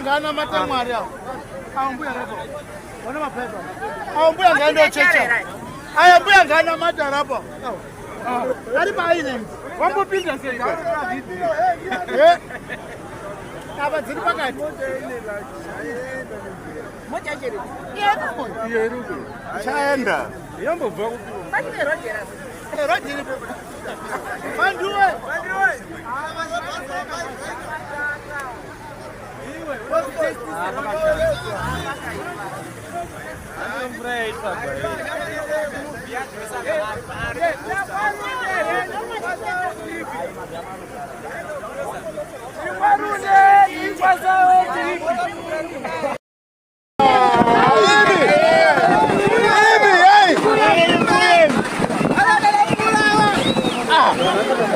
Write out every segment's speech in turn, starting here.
ngana matemwari awo. Ambuya rapo. Wana mapepa. Ambuya ngana checha. Aya mbuya ngana matarapo. Ari pa ine. Wambo pinda sei. Aba dziri pakati. Moja jeri. Yeru. Chaenda. Yambobva ku. Bani rojera. Rojeri. Banduwe.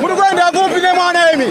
Murikwenda kupi ne mwana emi?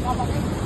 Yeah.